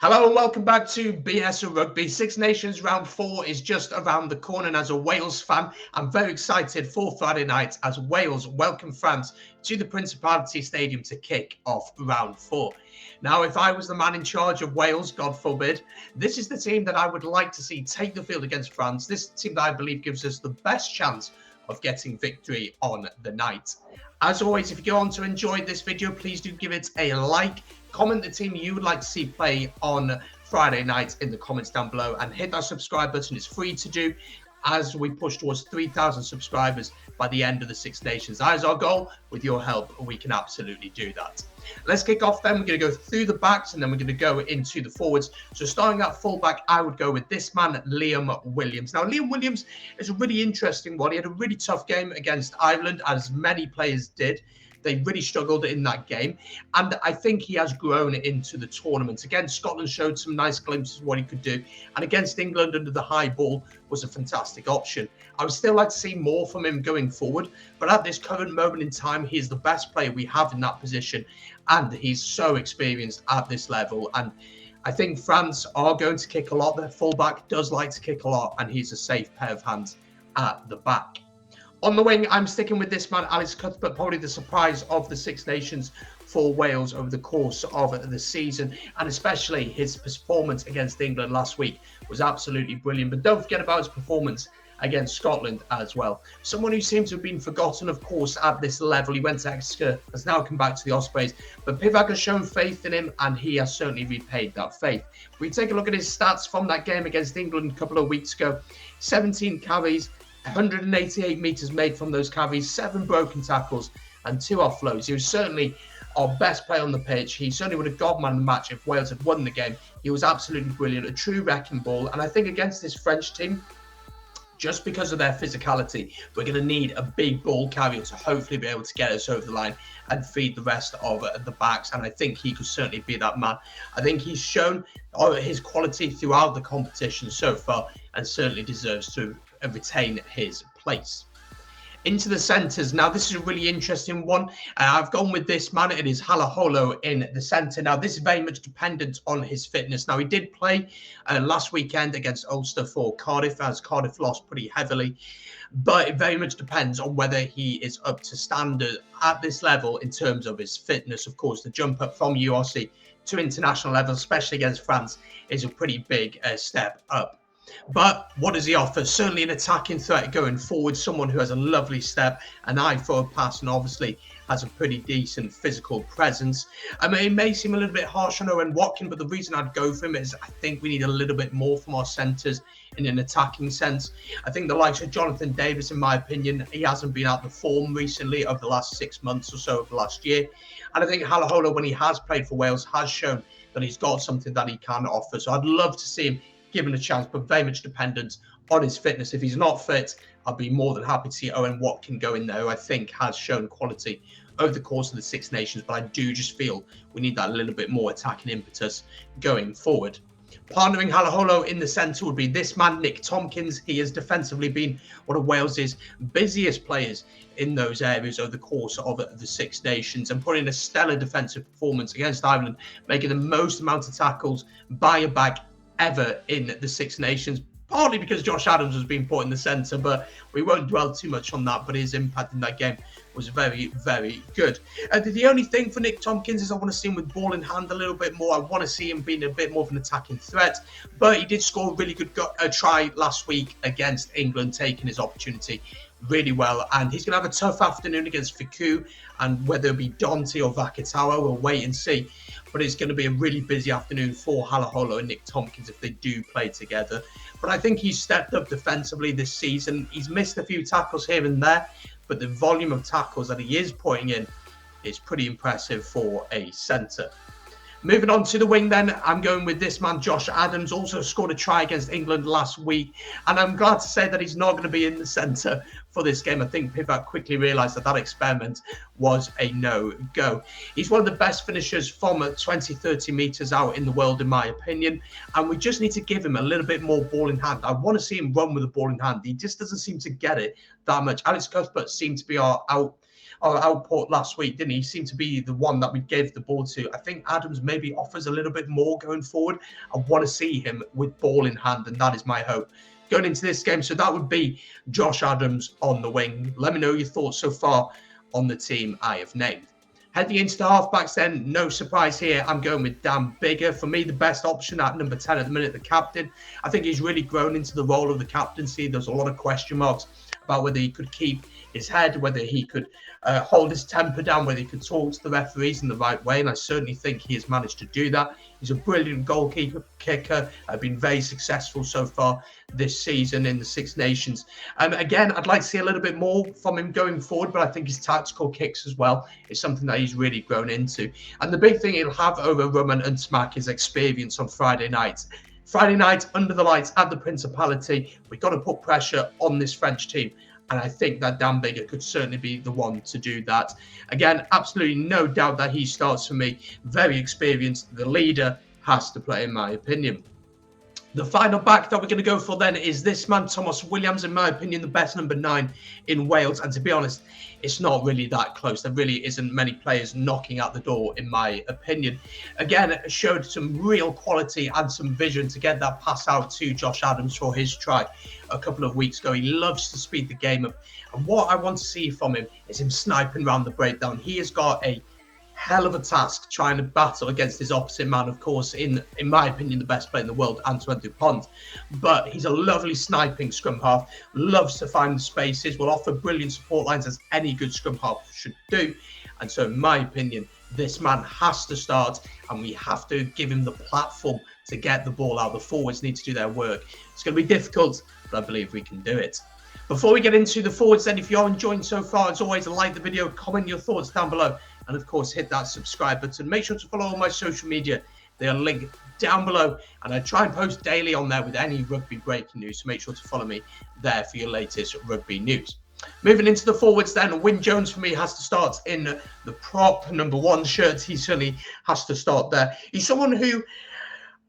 Hello and welcome back to BS Rugby. Six Nations round 4 is just around the corner, and as a Wales fan, I'm very excited for Friday night as Wales welcome France to the Principality Stadium to kick off round 4. Now, if I was the man in charge of Wales, God forbid, this is the team that I would like to see take the field against France. This team that I believe gives us the best chance of getting victory on the night. As always, if you go on to enjoy this video, please do give it a like. Comment the team you would like to see play on Friday night in the comments down below, and hit that subscribe button. It's free to do as we push towards 3,000 subscribers by the end of the Six Nations. That is our goal. With your help, we can absolutely do that. Let's kick off then. We're going to go through the backs and then we're going to go into the forwards. So starting at fullback, I would go with this man, Liam Williams. Now, Liam Williams is a really interesting one. He had a really tough game against Ireland, as many players did. They really struggled in that game, and I think he has grown into the tournament. Again, Scotland showed some nice glimpses of what he could do, and against England under the high ball was a fantastic option. I would still like to see more from him going forward, but at this current moment in time, he is the best player we have in that position, and he's so experienced at this level. And I think France are going to kick a lot. Their fullback does like to kick a lot, and he's a safe pair of hands at the back. On the wing, I'm sticking with this man, Alex Cuthbert, probably the surprise of the Six Nations for Wales over the course of the season, and especially his performance against England last week was absolutely brilliant. But don't forget about his performance against Scotland as well. Someone who seems to have been forgotten, of course, at this level. He went to Exeter, has now come back to the Ospreys, but Pivac has shown faith in him, and he has certainly repaid that faith. If we take a look at his stats from that game against England a couple of weeks ago, 17 carries, 188 metres made from those carries, 7 broken tackles and 2 offloads. He was certainly our best player on the pitch. He certainly would have got man of the match if Wales had won the game. He was absolutely brilliant, a true wrecking ball. And I think against this French team, just because of their physicality, we're going to need a big ball carrier to hopefully be able to get us over the line and feed the rest of the backs. And I think he could certainly be that man. I think he's shown his quality throughout the competition so far, and certainly deserves to retain his place. Into the centres. Now, this is a really interesting one. I've gone with this man. It is Halaholo in the centre. Now, this is very much dependent on his fitness. Now, he did play last weekend against Ulster for Cardiff, as Cardiff lost pretty heavily. But it very much depends on whether he is up to standard at this level in terms of his fitness. Of course, the jump up from URC to international level, especially against France, is a pretty big step up. But what does he offer? Certainly an attacking threat going forward, someone who has a lovely step, an eye for a pass, and obviously has a pretty decent physical presence. I mean, it may seem a little bit harsh on Owen Watkin, but the reason I'd go for him is I think we need a little bit more from our centres in an attacking sense. I think the likes of Jonathan Davis, in my opinion, he hasn't been out the form recently over the last 6 months or so of the last year. And I think Halaholo, when he has played for Wales, has shown that he's got something that he can offer. So I'd love to see him given a chance, but very much dependent on his fitness. If he's not fit, I'll be more than happy to see Owen Watkin go in there, who I think has shown quality over the course of the Six Nations, but I do just feel we need that little bit more attacking impetus going forward. Partnering Halaholo in the centre would be this man, Nick Tompkins. He has defensively been one of Wales's busiest players in those areas over the course of the Six Nations, and putting a stellar defensive performance against Ireland, making the most amount of tackles by a back ever in the Six Nations, partly because Josh Adams was being put in the centre, but we won't dwell too much on that. But his impact in that game was very, very good. The only thing for Nick Tompkins is I want to see him with ball in hand a little bit more. I want to see him being a bit more of an attacking threat, but he did score a really good try last week against England, taking his opportunity really well. And he's going to have a tough afternoon against Fiku, and whether it be Dante or Vakatawa, we'll wait and see. But it's going to be a really busy afternoon for Halaholo and Nick Tompkins if they do play together. But I think he's stepped up defensively this season. He's missed a few tackles here and there, but the volume of tackles that he is putting in is pretty impressive for a centre. Moving on to the wing then, I'm going with this man, Josh Adams. Also scored a try against England last week, and I'm glad to say that he's not going to be in the centre for this game. I think Pivac quickly realised that experiment was a no-go. He's one of the best finishers from 20-30 metres out in the world, in my opinion, and we just need to give him a little bit more ball in hand. I want to see him run with the ball in hand. He just doesn't seem to get it that much. Alex Cuthbert seemed to be our output last week, didn't he? He seemed to be the one that we gave the ball to. I think Adams maybe offers a little bit more going forward. I want to see him with ball in hand, and that is my hope going into this game. So that would be Josh Adams on the wing. Let me know your thoughts so far on the team I have named. Heading into the halfbacks then, no surprise here, I'm going with Dan-BIGGAR. For me, the best option at number 10 at the minute, the captain. I think he's really grown into the role of the captaincy. There's a lot of question marks about whether he could keep his head, whether he could hold his temper down, whether he could talk to the referees in the right way, and I certainly think he has managed to do that. He's a brilliant goalkeeper, kicker, been very successful so far this season in the Six Nations. Again, I'd like to see a little bit more from him going forward, but I think his tactical kicks as well is something that he's really grown into. And the big thing he'll have over Roman and Smack is experience on Friday nights. Friday night, under the lights at the Principality, we've got to put pressure on this French team. And I think that Dan-BIGGAR could certainly be the one to do that. Again, absolutely no doubt that he starts for me. Very experienced. The leader has to play, in my opinion. The final back that we're going to go for then is this man, Tomos Williams, in my opinion, the best number 9 in Wales. And to be honest, it's not really that close. There really isn't many players knocking at the door, in my opinion. Again, showed some real quality and some vision to get that pass out to Josh Adams for his try a couple of weeks ago. He loves to speed the game up. And what I want to see from him is him sniping around the breakdown. He has got a hell of a task trying to battle against his opposite man, of course, in my opinion, the best player in the world, Antoine Dupont. But he's a lovely sniping scrum half, loves to find the spaces, will offer brilliant support lines as any good scrum half should do. And so, in my opinion, this man has to start, and we have to give him the platform to get the ball out. The forwards need to do their work. It's going to be difficult, but I believe we can do it. Before we get into the forwards, then, if you're enjoying so far, as always, like the video, comment your thoughts down below, and of course, hit that subscribe button. Make sure to follow all my social media. They are linked down below, and I try and post daily on there with any rugby breaking news, so make sure to follow me there for your latest rugby news. Moving into the forwards then, Wyn Jones for me has to start in the prop number 1 shirt. He certainly has to start there. He's someone who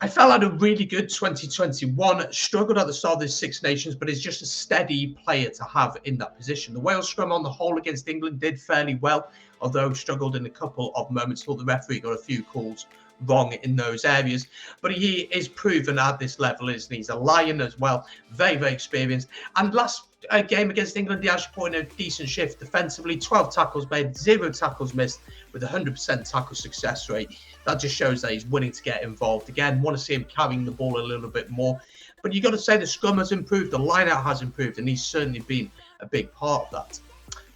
I felt had a really good 2021, struggled at the start of the Six Nations, but is just a steady player to have in that position. The Wales scrum on the whole against England did fairly well, although struggled in a couple of moments. Thought the referee got a few calls wrong in those areas, but he is proven at this level, isn't he? He's a lion as well, very, very experienced. And last game against England, he actually put in a decent shift defensively, 12 tackles made, 0 tackles missed, with 100% tackle success rate. That just shows that he's willing to get involved. Again, want to see him carrying the ball a little bit more. But you've got to say the scrum has improved, the line-out has improved, and he's certainly been a big part of that.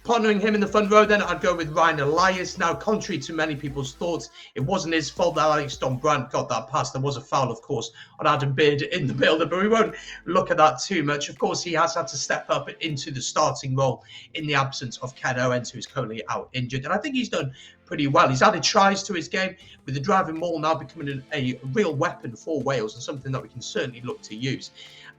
Partnering him in the front row, then I'd go with Ryan Elias. Now, contrary to many people's thoughts, it wasn't his fault that Alex Don-Brandt got that pass. There was a foul, of course, on Adam Beard in the build-up, but we won't look at that too much. Of course, he has had to step up into the starting role in the absence of Ken Owens, who is currently out injured. And I think he's done pretty well. He's added tries to his game, with the driving maul now becoming a real weapon for Wales and something that we can certainly look to use.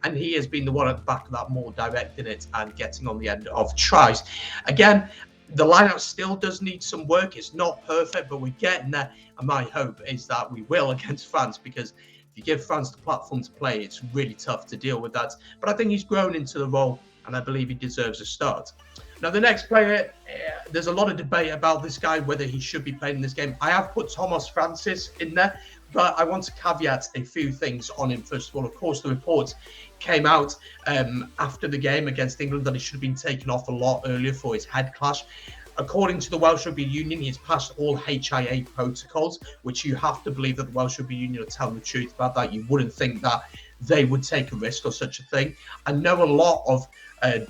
And he has been the one at the back of that maul, directing it and getting on the end of tries. Again, the lineup still does need some work. It's not perfect, but we're getting there. And my hope is that we will against France, because if you give France the platform to play, it's really tough to deal with that. But I think he's grown into the role, and I believe he deserves a start. Now, the next player, there's a lot of debate about this guy, whether he should be playing in this game. I have put Tomos Francis in there, but I want to caveat a few things on him. First of all, of course, the reports came out after the game against England that he should have been taken off a lot earlier for his head clash. According to the Welsh Rugby Union, he has passed all HIA protocols, which you have to believe that the Welsh Rugby Union are telling the truth about that. You wouldn't think that they would take a risk or such a thing. I know a lot of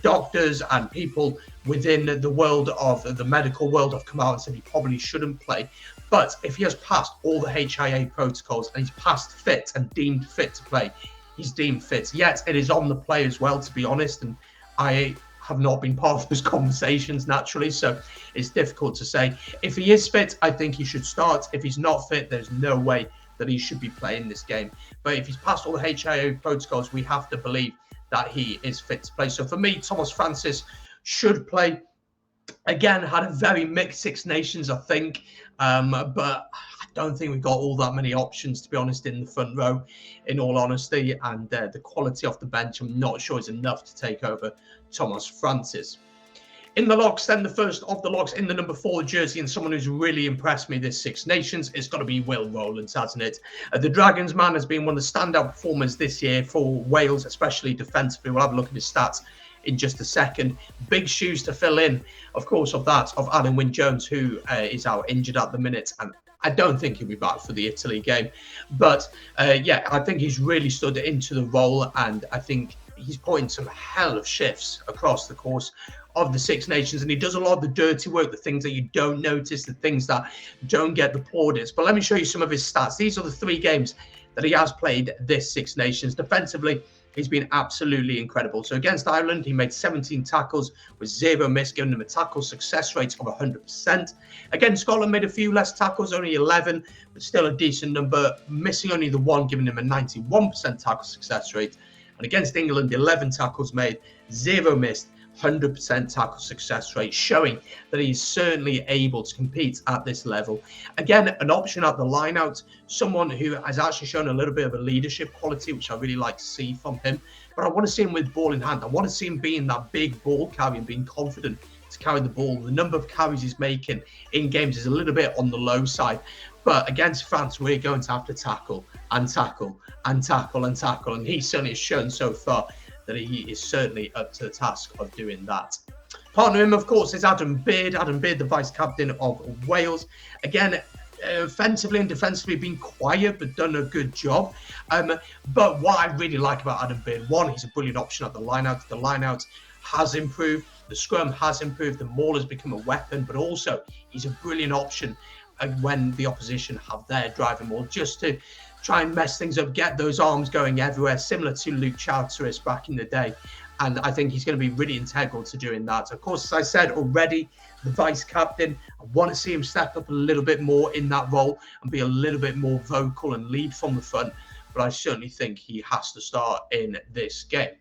doctors and people within the world of the medical world have come out and said he probably shouldn't play. But if he has passed all the HIA protocols and he's passed fit and deemed fit to play, he's deemed fit. Yet it is on the play as well, to be honest. And I have not been part of those conversations naturally, so it's difficult to say. If he is fit, I think he should start. If he's not fit, there's no way that he should be playing this game. But if he's passed all the HIA protocols, we have to believe that he is fit to play. So for me, Tomos Francis should play. Again, had a very mixed Six Nations, I think, but I don't think we've got all that many options, to be honest, in the front row, in all honesty. And the quality off the bench, I'm not sure is enough to take over Tomos Francis. In the locks, then the first of the locks in the number 4 jersey, and someone who's really impressed me this Six Nations, it's got to be Will Rowlands, hasn't it? The Dragons man has been one of the standout performers this year for Wales, especially defensively. We'll have a look at his stats in just a second. Big shoes to fill in, of course, of Alan Wynne-Jones, who is out injured at the minute, and I don't think he'll be back for the Italy game. But yeah, I think he's really stood into the role, and I think he's put in some hell of shifts across the course of the Six Nations, and he does a lot of the dirty work, the things that you don't notice, the things that don't get the plaudits. But let me show you some of his stats. These are the 3 games that he has played this Six Nations. Defensively, he's been absolutely incredible. So against Ireland, he made 17 tackles with 0 miss, giving him a tackle success rate of 100%. Against Scotland, made a few less tackles, only 11, but still a decent number, missing only the 1, giving him a 91% tackle success rate. And against England, 11 tackles made, 0 missed, 100% tackle success rate, showing that he's certainly able to compete at this level. Again, an option at the line out, someone who has actually shown a little bit of a leadership quality, which I really like to see from him. But I want to see him with ball in hand. I want to see him being that big ball carrier and being confident to carry the ball. The number of carries he's making in games is a little bit on the low side. But against France, we're going to have to tackle and tackle and tackle and tackle. And he certainly has shown so far that he is certainly up to the task of doing that. Partner him, of course, is Adam Beard. Adam Beard, the vice-captain of Wales. Again, offensively and defensively been quiet, but done a good job. But what I really like about Adam Beard, one, he's a brilliant option at the line-out. The line-out has improved. The scrum has improved. The maul has become a weapon. But also, he's a brilliant option when the opposition have their driving maul, just to try and mess things up, get those arms going everywhere, similar to Luke Charteris back in the day. And I think he's going to be really integral to doing that. Of course, as I said already, the vice-captain, I want to see him step up a little bit more in that role and be a little bit more vocal and lead from the front. But I certainly think he has to start in this game.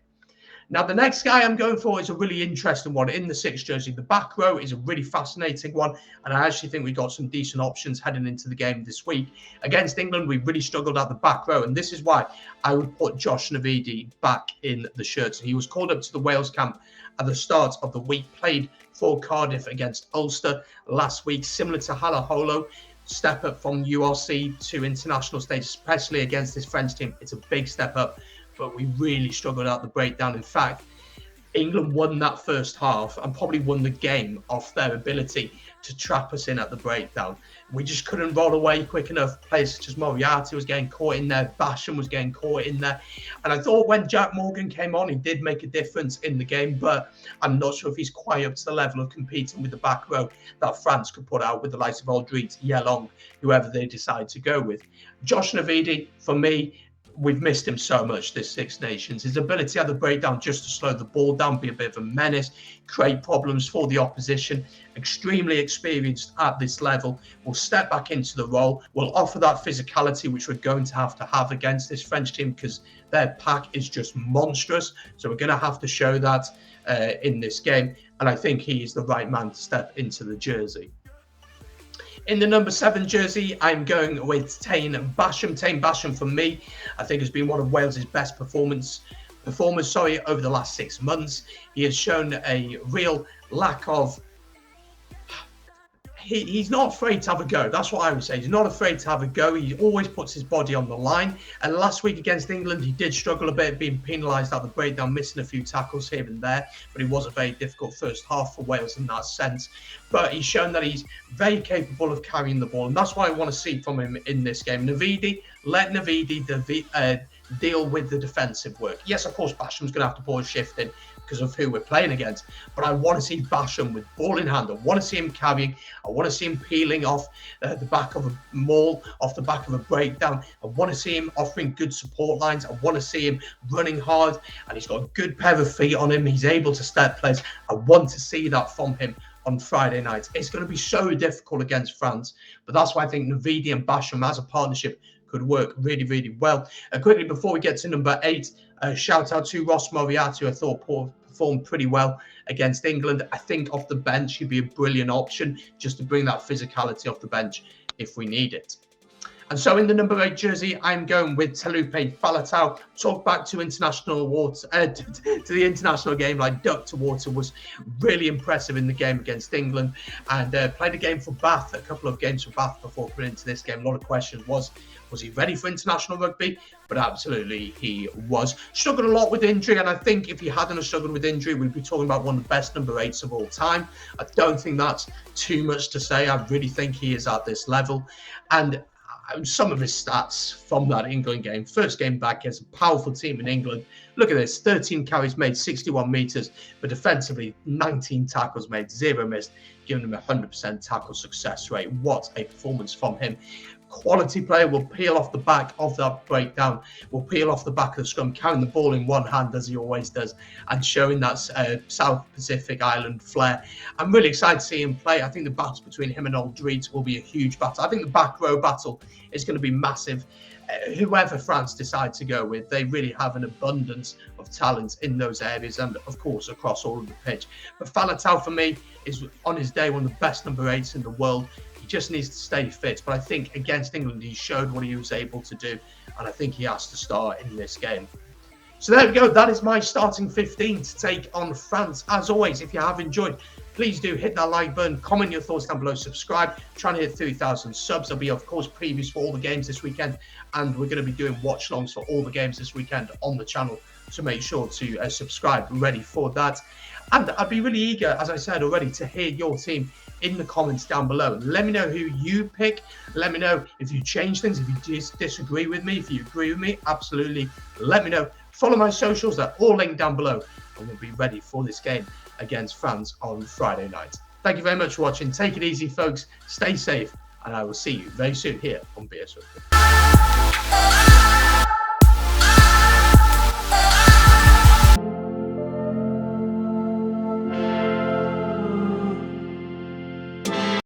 Now, the next guy I'm going for is a really interesting one in the 6 jersey. The back row is a really fascinating one, and I actually think we got some decent options heading into the game this week. Against England, we really struggled at the back row, and this is why I would put Josh Navidi back in the shirts. He was called up to the Wales camp at the start of the week, played for Cardiff against Ulster last week, similar to Halaholo. Step up from URC to international stage, especially against this French team. It's a big step up. But we really struggled out the breakdown. In fact, England won that first half and probably won the game off their ability to trap us in at the breakdown. We just couldn't roll away quick enough. Players such as Moriarty was getting caught in there. Basham was getting caught in there. And I thought when Jack Morgan came on, he did make a difference in the game, but I'm not sure if he's quite up to the level of competing with the back row that France could put out with the likes of Aldrit, Yelong, whoever they decide to go with. Josh Navidi, for me, we've missed him so much this Six Nations. His ability at the breakdown just to slow the ball down, be a bit of a menace, create problems for the opposition. Extremely experienced at this level. Will step back into the role. Will offer that physicality which we're going to have against this French team because their pack is just monstrous. So we're going to have to show that in this game. And I think he is the right man to step into the jersey. In the number 7 jersey, I'm going with TAINE BASHAM. TAINE BASHAM, for me, I think has been one of Wales' best performers over the last 6 months. He has shown a real lack of... He's not afraid to have a go. That's what I would say. He's not afraid to have a go. He always puts his body on the line. And last week against England, he did struggle a bit, being penalised at the breakdown, missing a few tackles here and there. But it was a very difficult first half for Wales in that sense. But he's shown that he's very capable of carrying the ball. And that's what I want to see from him in this game. Navidi, let Navidi deal with the defensive work. Yes, of course, Basham's going to have to ball shift in because of who we're playing against. But I want to see Basham with ball in hand. I want to see him carrying. I want to see him peeling off the back of a maul, off the back of a breakdown. I want to see him offering good support lines. I want to see him running hard. And he's got a good pair of feet on him. He's able to step plays. I want to see that from him on Friday night. It's going to be so difficult against France. But that's why I think Navidi and Basham as a partnership could work really, really well. Quickly, before we get to number 8, shout out to Ross Moriarty, who I thought performed pretty well against England. I think off the bench, he'd be a brilliant option just to bring that physicality off the bench if we need it. And so in the number 8 jersey, I'm going with TAULUPE FALETAU. Talk back to international water, to the international game like duck to water. Was really impressive in the game against England, and played a game for Bath, a couple of games for Bath before putting into this game. A lot of questions was he ready for international rugby? But absolutely he was. Struggled a lot with injury, and I think if he hadn't struggled with injury, we'd be talking about one of the best number 8s of all time. I don't think that's too much to say. I really think he is at this level. And some of his stats from that England game, first game back against a powerful team in England. Look at this, 13 carries made, 61 metres, but defensively 19 tackles made, 0 missed, giving him a 100% tackle success rate. What a performance from him. Quality player, will peel off the back of that breakdown, will peel off the back of the scrum, carrying the ball in one hand as he always does, and showing that South Pacific Island flair. I'm really excited to see him play. I think the battle between him and Aldridge will be a huge battle. I think the back row battle is going to be massive. Whoever France decide to go with, they really have an abundance of talent in those areas and, of course, across all of the pitch. But FALETAU, for me, is on his day one of the best number 8s in the world. He just needs to stay fit. But I think against England, he showed what he was able to do. And I think he has to start in this game. So there we go. That is my starting 15 to take on France. As always, if you have enjoyed, please do hit that like button, comment your thoughts down below, subscribe, trying to hit 3,000 subs. There'll be, of course, previews for all the games this weekend, and we're going to be doing watch longs for all the games this weekend on the channel, so make sure to subscribe, ready for that. And I'd be really eager, as I said already, to hear your team in the comments down below. Let me know who you pick. Let me know if you change things, if you disagree with me, if you agree with me, absolutely let me know. Follow my socials, they're all linked down below, and we'll be ready for this game against France on Friday night. Thank you very much for watching. Take it easy, folks. Stay safe, and I will see you very soon here on BS Rugby.